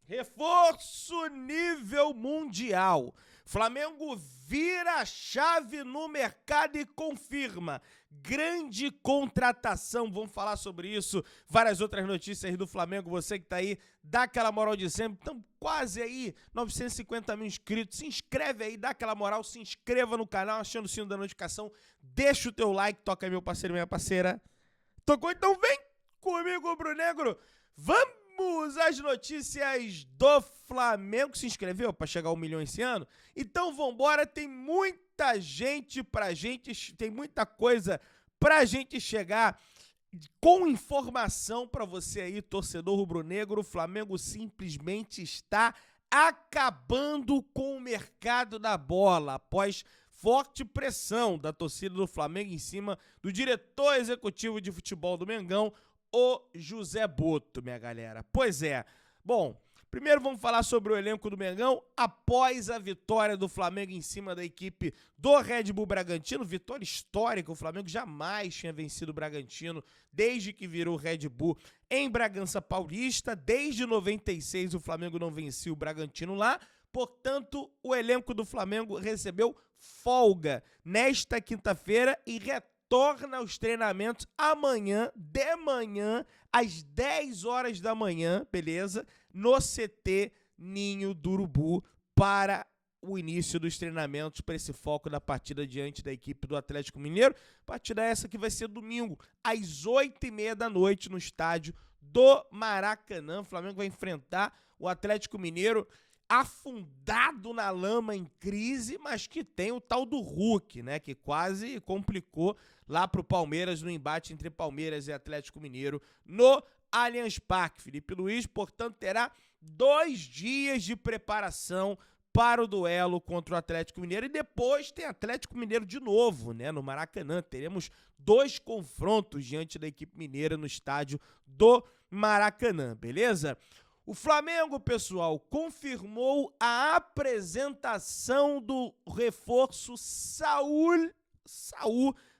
Reforço nível mundial. Flamengo vira a chave no mercado e confirma. Grande contratação. Vamos falar sobre isso. Várias outras notícias do Flamengo. Você que tá aí, dá aquela moral de sempre. Estamos quase aí, 950 mil inscritos. Se inscreve aí, dá aquela moral. Se inscreva no canal, achando o sino da notificação. Deixa o teu like. Toca aí, meu parceiro e minha parceira. Tocou? Então vem comigo, Rubro-Negro. Vamos às notícias do Flamengo. Se inscreveu para chegar a 1 milhão esse ano? Então vambora, tem muita gente pra gente, tem muita coisa pra gente chegar com informação pra você aí, torcedor rubro-negro. O Flamengo simplesmente está acabando com o mercado da bola após forte pressão da torcida do Flamengo em cima do diretor executivo de futebol do Mengão, o José Botto, minha galera. Pois é. Bom, primeiro vamos falar sobre o elenco do Mengão após a vitória do Flamengo em cima da equipe do Red Bull Bragantino. Vitória histórica, o Flamengo jamais tinha vencido o Bragantino desde que virou Red Bull em Bragança Paulista. Desde 96 o Flamengo não vencia o Bragantino lá. Portanto, o elenco do Flamengo recebeu folga nesta quinta-feira e retorna aos treinamentos amanhã, de manhã, às 10 horas da manhã, beleza? No CT Ninho do Urubu, para o início dos treinamentos, para esse foco da partida diante da equipe do Atlético Mineiro. Partida essa que vai ser domingo, às 8h30 da noite, no estádio do Maracanã. O Flamengo vai enfrentar o Atlético Mineiro, afundado na lama, em crise, mas que tem o tal do Hulk, né, que quase complicou lá pro Palmeiras no embate entre Palmeiras e Atlético Mineiro no Allianz Parque. Felipe Luiz, portanto, terá 2 dias de preparação para o duelo contra o Atlético Mineiro e depois tem Atlético Mineiro de novo, né, no Maracanã. Teremos 2 confrontos diante da equipe mineira no estádio do Maracanã, beleza? O Flamengo, pessoal, confirmou a apresentação do reforço Saul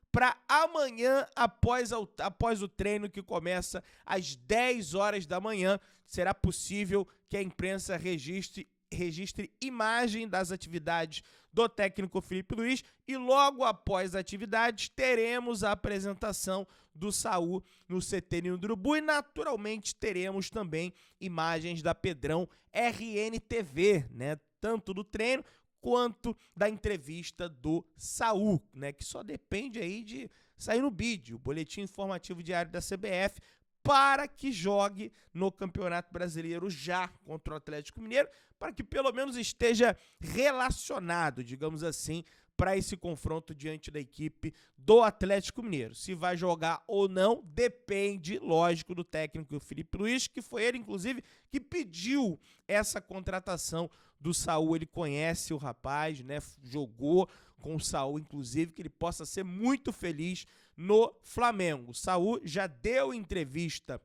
para amanhã, após o treino que começa às 10 horas da manhã. Será possível que a imprensa registre imagem das atividades do técnico Felipe Luiz e logo após a atividade teremos a apresentação do Saul no CT Ninho do Urubu e naturalmente teremos também imagens da Pedrão RNTV, né, tanto do treino quanto da entrevista do Saul, né, que só depende aí de sair no BID, o Boletim Informativo Diário da CBF, para que jogue no Campeonato Brasileiro já contra o Atlético Mineiro, para que pelo menos esteja relacionado, digamos assim, para esse confronto diante da equipe do Atlético Mineiro. Se vai jogar ou não, depende, lógico, do técnico Felipe Luiz, que foi ele, inclusive, que pediu essa contratação do Saul. Ele conhece o rapaz, né? Jogou com o Saul, inclusive, que ele possa ser muito feliz no Flamengo. O Saul já deu entrevista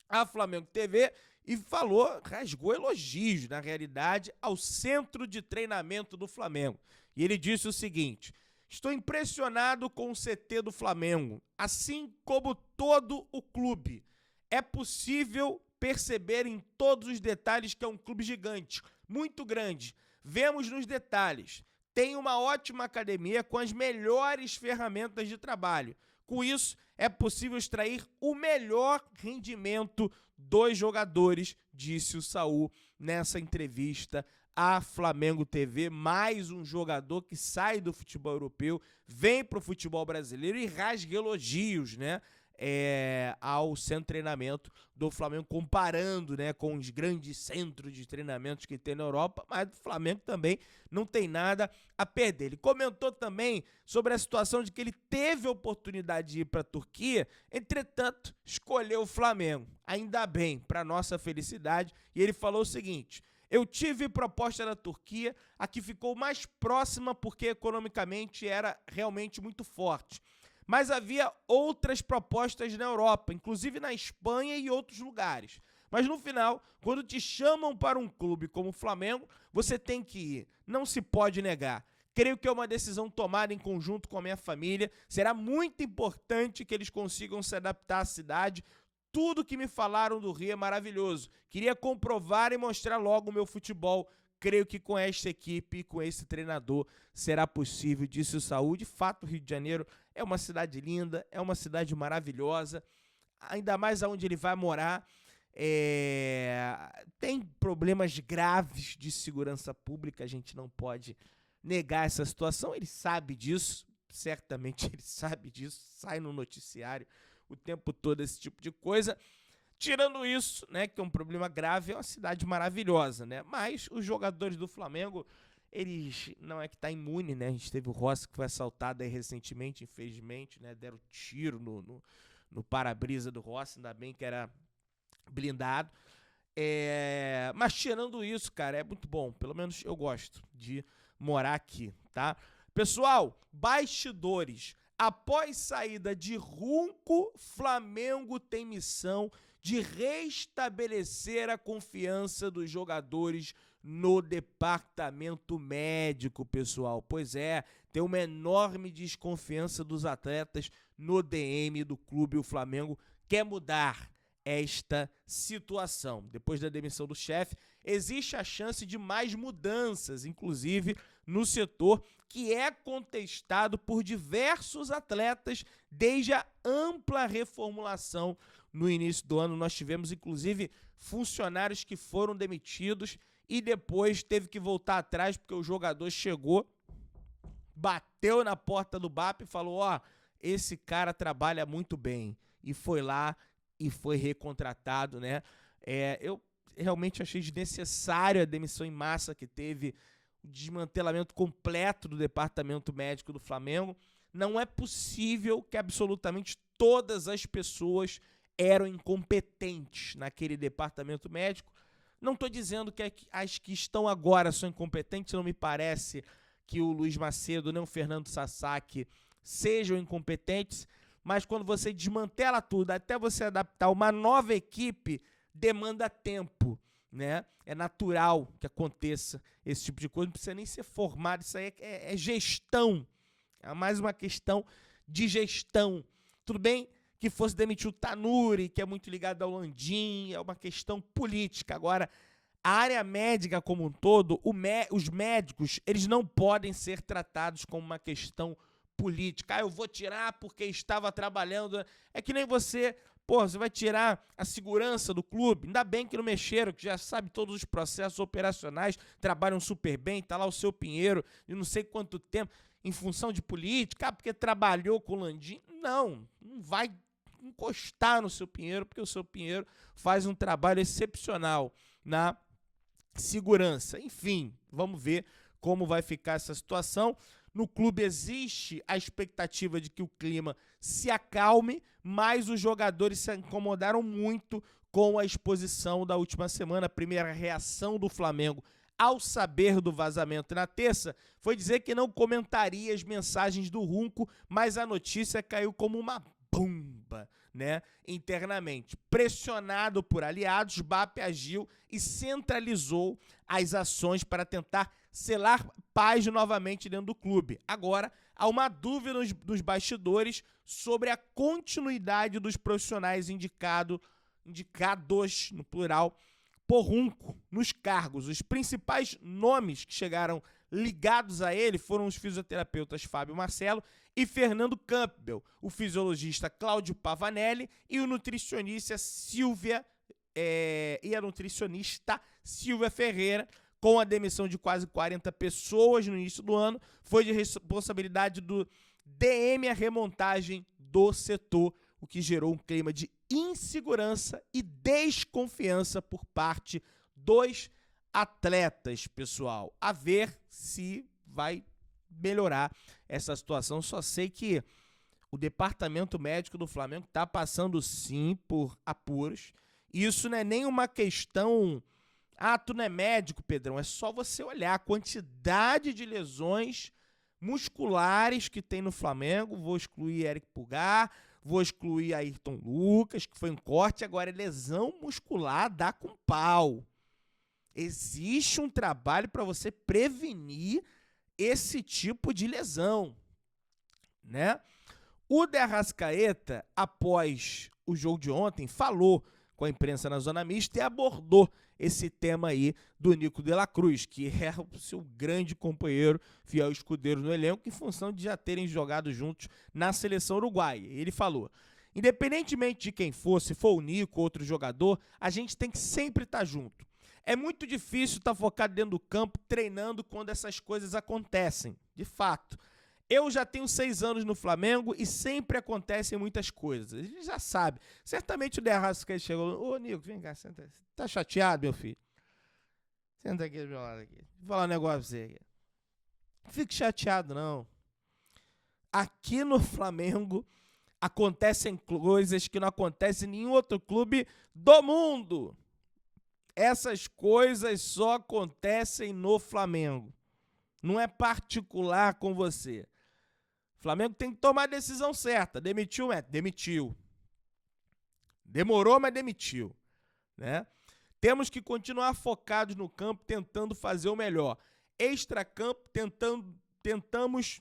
à Flamengo TV e rasgou elogios, na realidade, ao centro de treinamento do Flamengo. E ele disse o seguinte: estou impressionado com o CT do Flamengo, assim como todo o clube. É possível perceber em todos os detalhes que é um clube gigante, muito grande. Vemos nos detalhes. Tem uma ótima academia com as melhores ferramentas de trabalho. Com isso, é possível extrair o melhor rendimento dos jogadores, disse o Saul nessa entrevista à Flamengo TV. Mais um jogador que sai do futebol europeu, vem para o futebol brasileiro e rasga elogios, né, ao centro de treinamento do Flamengo, comparando, né, com os grandes centros de treinamentos que tem na Europa, mas o Flamengo também não tem nada a perder. Ele comentou também sobre a situação de que ele teve a oportunidade de ir para a Turquia, entretanto, escolheu o Flamengo. Ainda bem, para nossa felicidade, e ele falou o seguinte: eu tive proposta da Turquia, a que ficou mais próxima porque economicamente era realmente muito forte. Mas havia outras propostas na Europa, inclusive na Espanha e outros lugares. Mas no final, quando te chamam para um clube como o Flamengo, você tem que ir. Não se pode negar. Creio que é uma decisão tomada em conjunto com a minha família. Será muito importante que eles consigam se adaptar à cidade. Tudo que me falaram do Rio é maravilhoso. Queria comprovar e mostrar logo o meu futebol. Creio que com esta equipe e com esse treinador será possível, disse o Saúl. De fato, o Rio de Janeiro é uma cidade linda, é uma cidade maravilhosa, ainda mais aonde ele vai morar. Tem problemas graves de segurança pública, a gente não pode negar essa situação, ele sabe disso, certamente ele sabe disso, sai no noticiário o tempo todo esse tipo de coisa. Tirando isso, né, que é um problema grave, é uma cidade maravilhosa, né? Mas os jogadores do Flamengo, eles não é que tá imune, né? A gente teve o Rossi que foi assaltado aí recentemente, infelizmente, né? Deram tiro no para-brisa do Rossi, ainda bem que era blindado. Mas tirando isso, cara, é muito bom. Pelo menos eu gosto de morar aqui, tá? Pessoal, bastidores. Após saída de Runco, Flamengo tem missão de restabelecer a confiança dos jogadores no departamento médico, pessoal. Pois é, tem uma enorme desconfiança dos atletas no DM do clube. O Flamengo quer mudar esta situação. Depois da demissão do chefe, existe a chance de mais mudanças, inclusive no setor que é contestado por diversos atletas desde a ampla reformulação no início do ano. Nós tivemos, inclusive, funcionários que foram demitidos e depois teve que voltar atrás porque o jogador chegou, bateu na porta do BAP e falou: ó, esse cara trabalha muito bem. E foi lá e foi recontratado, né? Eu realmente achei desnecessário a demissão em massa que teve, o desmantelamento completo do departamento médico do Flamengo. Não é possível que absolutamente todas as pessoas eram incompetentes naquele departamento médico. Não estou dizendo que as que estão agora são incompetentes, não me parece que o Luiz Macedo nem o Fernando Sasaki sejam incompetentes, mas quando você desmantela tudo, até você adaptar uma nova equipe, demanda tempo, né? É natural que aconteça esse tipo de coisa, não precisa nem ser formado, isso aí é gestão, é mais uma questão de gestão. Tudo bem que fosse demitir o Tanuri, que é muito ligado ao Landim, é uma questão política. Agora, a área médica como um todo, os médicos, eles não podem ser tratados como uma questão política. Eu vou tirar porque estava trabalhando. É que nem você, você vai tirar a segurança do clube. Ainda bem que não mexeram, que já sabe todos os processos operacionais, trabalham super bem, tá lá o seu Pinheiro, e não sei quanto tempo, em função de política, porque trabalhou com o Landim. Não vai encostar no seu Pinheiro, porque o seu Pinheiro faz um trabalho excepcional na segurança. Enfim, vamos ver como vai ficar essa situação. No clube existe a expectativa de que o clima se acalme, mas os jogadores se incomodaram muito com a exposição da última semana. A primeira reação do Flamengo ao saber do vazamento na terça foi dizer que não comentaria as mensagens do Runco, mas a notícia caiu como uma bomba, né, internamente. Pressionado por aliados, BAP agiu e centralizou as ações para tentar selar paz novamente dentro do clube. Agora, há uma dúvida nos bastidores sobre a continuidade dos profissionais indicados, no plural, por Runco, nos cargos. Os principais nomes que chegaram ligados a ele foram os fisioterapeutas Fábio Marcelo e Fernando Campbell, o fisiologista Cláudio Pavanelli e o nutricionista Silvia Ferreira. Com a demissão de quase 40 pessoas no início do ano, foi de responsabilidade do DM a remontagem do setor, o que gerou um clima de insegurança e desconfiança por parte dos atletas, pessoal. A ver se vai melhorar essa situação. Só sei que o departamento médico do Flamengo está passando sim por apuros. Isso não é nem uma questão... tu não é médico, Pedrão. É só você olhar a quantidade de lesões musculares que tem no Flamengo. Vou excluir Eric Pulgar, vou excluir Ayrton Lucas, que foi um corte. Agora é lesão muscular, dá com pau. Existe um trabalho para você prevenir esse tipo de lesão, né? O De Arrascaeta, após o jogo de ontem, falou com a imprensa na zona mista e abordou esse tema aí do Nico de la Cruz, que é o seu grande companheiro, fiel escudeiro no elenco, em função de já terem jogado juntos na seleção uruguaia. Ele falou: independentemente de quem for, se for o Nico ou outro jogador, a gente tem que sempre estar junto. É muito difícil estar focado dentro do campo, treinando quando essas coisas acontecem, de fato. Eu já tenho 6 anos no Flamengo e sempre acontecem muitas coisas. Ele já sabe. Certamente o De Arrascaeta chegou: ô, Nico, vem cá, senta. Você tá chateado, meu filho? Senta aqui do meu lado aqui. Vou falar um negócio pra você aqui. Não fique chateado, não. Aqui no Flamengo acontecem coisas que não acontecem em nenhum outro clube do mundo. Essas coisas só acontecem no Flamengo. Não é particular com você. O Flamengo tem que tomar a decisão certa. Demitiu, demitiu. Demorou, mas demitiu, né? Temos que continuar focados no campo, tentando fazer o melhor. Extracampo, tentamos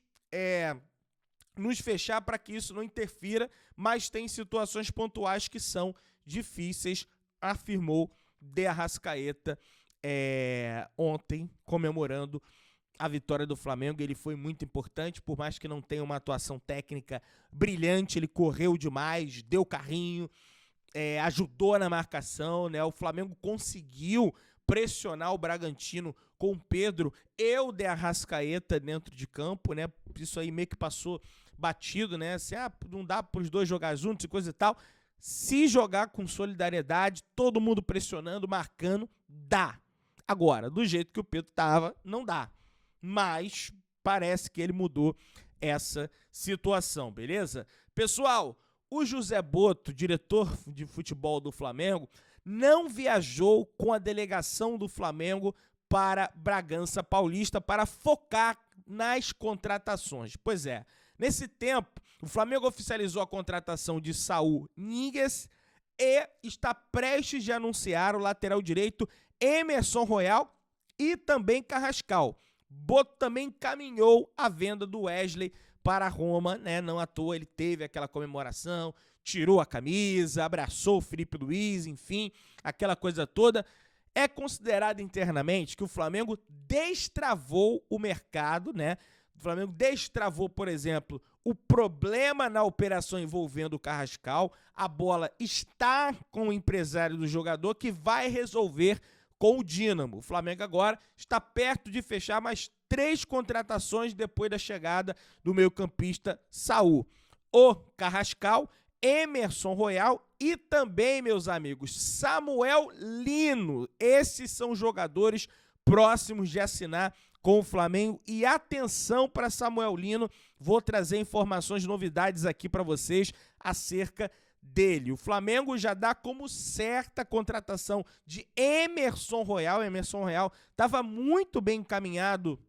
nos fechar para que isso não interfira, mas tem situações pontuais que são difíceis, afirmou De Arrascaeta ontem, comemorando a vitória do Flamengo. Ele foi muito importante, por mais que não tenha uma atuação técnica brilhante, ele correu demais, deu carrinho, ajudou na marcação, né? O Flamengo conseguiu pressionar o Bragantino com o Pedro e o De Arrascaeta dentro de campo, né? Isso aí meio que passou batido, né? Assim, não dá para os dois jogar juntos e coisa e tal. Se jogar com solidariedade, todo mundo pressionando, marcando, dá. Agora, do jeito que o Pedro tava, não dá. Mas parece que ele mudou essa situação, beleza? Pessoal, o José Botto, diretor de futebol do Flamengo, não viajou com a delegação do Flamengo para Bragança Paulista para focar nas contratações. Pois é, nesse tempo, o Flamengo oficializou a contratação de Saúl Ñíguez e está prestes de anunciar o lateral direito Emerson Royal e também Carrascal. Botto também encaminhou a venda do Wesley para Roma, né? Não à toa ele teve aquela comemoração, tirou a camisa, abraçou o Felipe Luiz, enfim, aquela coisa toda. É considerado internamente que o Flamengo destravou o mercado, né? O Flamengo destravou, por exemplo, o problema na operação envolvendo o Carrascal. A bola está com o empresário do jogador que vai resolver com o Dínamo. O Flamengo agora está perto de fechar mais 3 contratações depois da chegada do meio-campista Saúl. O Carrascal, Emerson Royal e também, meus amigos, Samuel Lino. Esses são jogadores próximos de assinar com o Flamengo. E atenção para Samuel Lino, vou trazer informações, novidades aqui para vocês acerca dele. O Flamengo já dá como certa a contratação de Emerson Royal. Emerson Royal estava muito bem encaminhado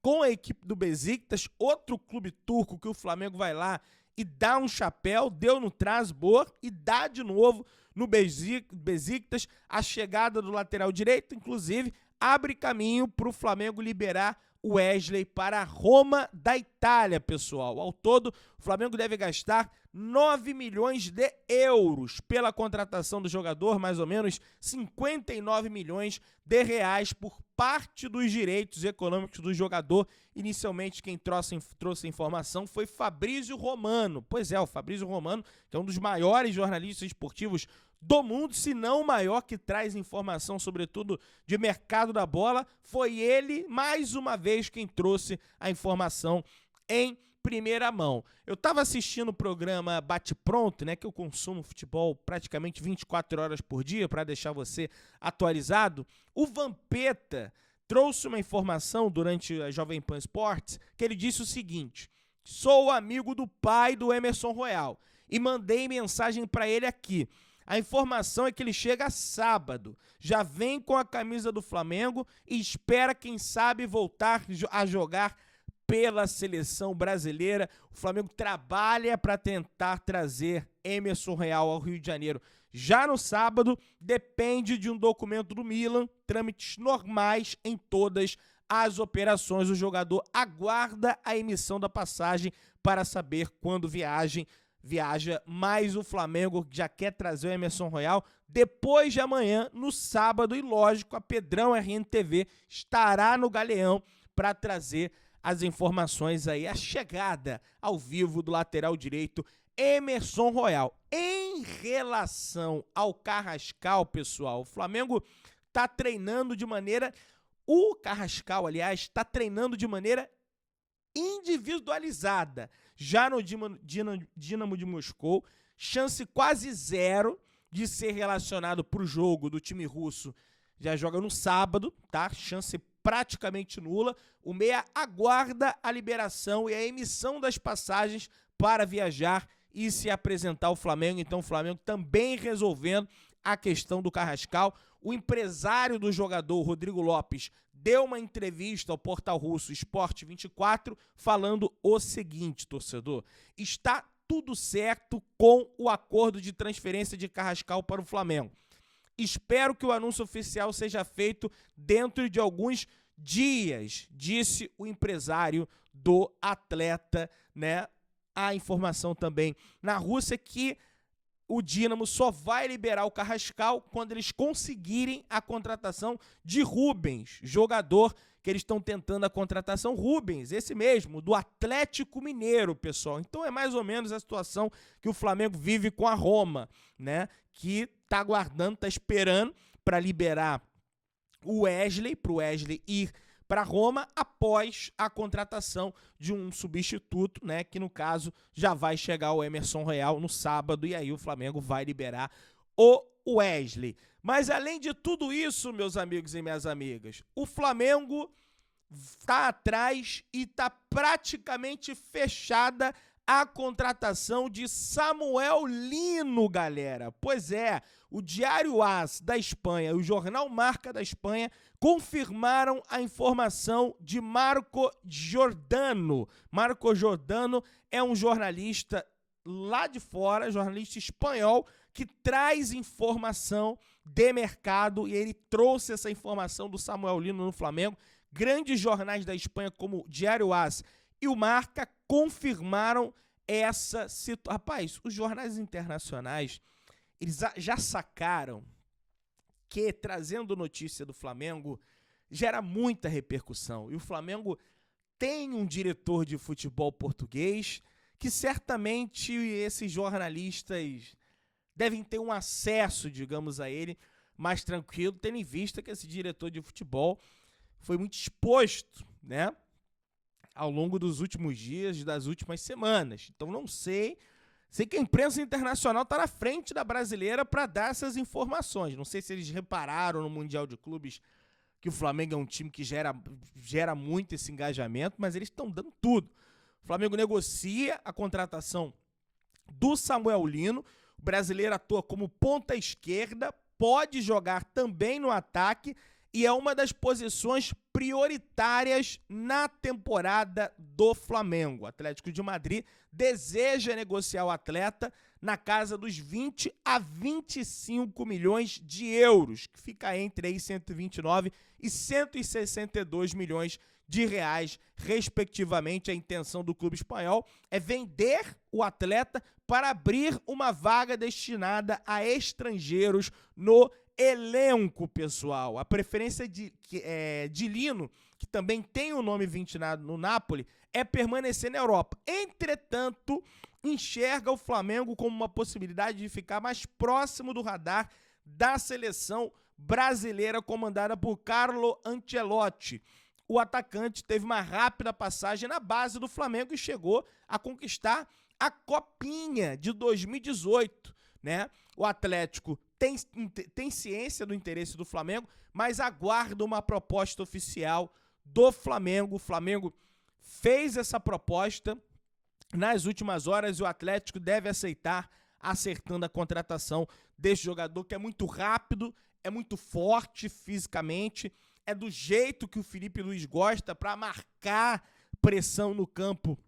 com a equipe do Besiktas, outro clube turco que o Flamengo vai lá e dá um chapéu, deu no Trabzonspor e dá de novo no Besiktas. A chegada do lateral direito, inclusive, abre caminho para o Flamengo liberar o Wesley para a Roma da Itália, pessoal. Ao todo, o Flamengo deve gastar 9 milhões de euros pela contratação do jogador, mais ou menos 59 milhões de reais por parte dos direitos econômicos do jogador. Inicialmente, quem trouxe a informação foi Fabrício Romano. Pois é, o Fabrício Romano, que é um dos maiores jornalistas esportivos do mundo, se não o maior, que traz informação, sobretudo, de mercado da bola. Foi ele, mais uma vez, quem trouxe a informação em primeira mão. Eu estava assistindo o programa Bate Pronto, né, que eu consumo futebol praticamente 24 horas por dia para deixar você atualizado. O Vampeta trouxe uma informação durante a Jovem Pan Sports que ele disse o seguinte: sou amigo do pai do Emerson Royal e mandei mensagem para ele aqui. A informação é que ele chega sábado, já vem com a camisa do Flamengo e espera, quem sabe, voltar a jogar pela seleção brasileira. O Flamengo trabalha para tentar trazer Emerson Royal ao Rio de Janeiro já no sábado. Depende de um documento do Milan, trâmites normais em todas as operações. O jogador aguarda a emissão da passagem para saber quando viaja, mas o Flamengo já quer trazer o Emerson Royal depois de amanhã, no sábado, e lógico, a Pedrão RNTV estará no Galeão para trazer as informações aí, a chegada ao vivo do lateral direito Emerson Royal. Em relação ao Carrascal, pessoal, o Flamengo está treinando de maneira... O Carrascal, aliás, está treinando de maneira individualizada. Já no Dínamo de Moscou, chance quase zero de ser relacionado para o jogo do time russo. Já joga no sábado, tá? Chance praticamente nula. O meia aguarda a liberação e a emissão das passagens para viajar e se apresentar ao Flamengo. Então o Flamengo também resolvendo a questão do Carrascal. O empresário do jogador, Rodrigo Lopes, deu uma entrevista ao portal russo Sport 24 falando o seguinte, torcedor: está tudo certo com o acordo de transferência de Carrascal para o Flamengo. Espero que o anúncio oficial seja feito dentro de alguns dias, disse o empresário do atleta, né? A informação também na Rússia é que o Dínamo só vai liberar o Carrascal quando eles conseguirem a contratação de Rubens, jogador que eles estão tentando a contratação. Rubens, esse mesmo, do Atlético Mineiro, pessoal. Então é mais ou menos a situação que o Flamengo vive com a Roma, né? Que tá aguardando, tá esperando para liberar o Wesley, para o Wesley ir para Roma após a contratação de um substituto, né, que no caso já vai chegar o Emerson Royal no sábado e aí o Flamengo vai liberar o Wesley. Mas além de tudo isso, meus amigos e minhas amigas, o Flamengo está atrás e está praticamente fechada a contratação de Samuel Lino, galera. Pois é, o Diário AS da Espanha e o Jornal Marca da Espanha confirmaram a informação de Marco Giordano. Marco Giordano é um jornalista lá de fora, jornalista espanhol, que traz informação de mercado e ele trouxe essa informação do Samuel Lino no Flamengo. Grandes jornais da Espanha como o Diário AS e o Marca confirmaram essa situação. Rapaz, os jornais internacionais, eles já sacaram que trazendo notícia do Flamengo gera muita repercussão. E o Flamengo tem um diretor de futebol português que certamente esses jornalistas devem ter um acesso, digamos, a ele mais tranquilo, tendo em vista que esse diretor de futebol foi muito exposto, né, ao longo dos últimos dias, das últimas semanas. Então não sei que a imprensa internacional está na frente da brasileira para dar essas informações. Não sei se eles repararam no Mundial de Clubes que o Flamengo é um time que gera muito esse engajamento, mas eles estão dando tudo. O Flamengo negocia a contratação do Samuel Lino. O brasileiro atua como ponta esquerda, pode jogar também no ataque e é uma das posições prioritárias na temporada do Flamengo. O Atlético de Madrid deseja negociar o atleta na casa dos 20 a 25 milhões de euros, que fica entre aí 129 e 162 milhões de reais, respectivamente. A intenção do clube espanhol é vender o atleta para abrir uma vaga destinada a estrangeiros no elenco, pessoal. A preferência de Lino, que também tem o nome ventilado no Napoli, é permanecer na Europa. Entretanto, enxerga o Flamengo como uma possibilidade de ficar mais próximo do radar da seleção brasileira comandada por Carlo Ancelotti. O atacante teve uma rápida passagem na base do Flamengo e chegou a conquistar a Copinha de 2018, né? O Atlético tem ciência do interesse do Flamengo, mas aguarda uma proposta oficial do Flamengo. O Flamengo fez essa proposta nas últimas horas e o Atlético deve aceitar, acertando a contratação desse jogador que é muito rápido, é muito forte fisicamente, é do jeito que o Felipe Luiz gosta para marcar pressão no campo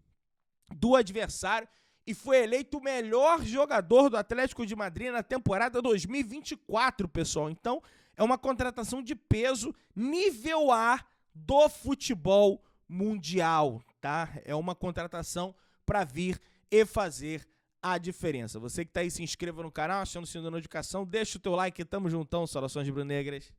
do adversário e foi eleito o melhor jogador do Atlético de Madrid na temporada 2024, pessoal. Então, é uma contratação de peso nível A do futebol mundial, tá? É uma contratação para vir e fazer a diferença. Você que tá aí, se inscreva no canal, aciona o sininho da notificação, deixa o teu like, tamo juntão, saudações rubro-negras.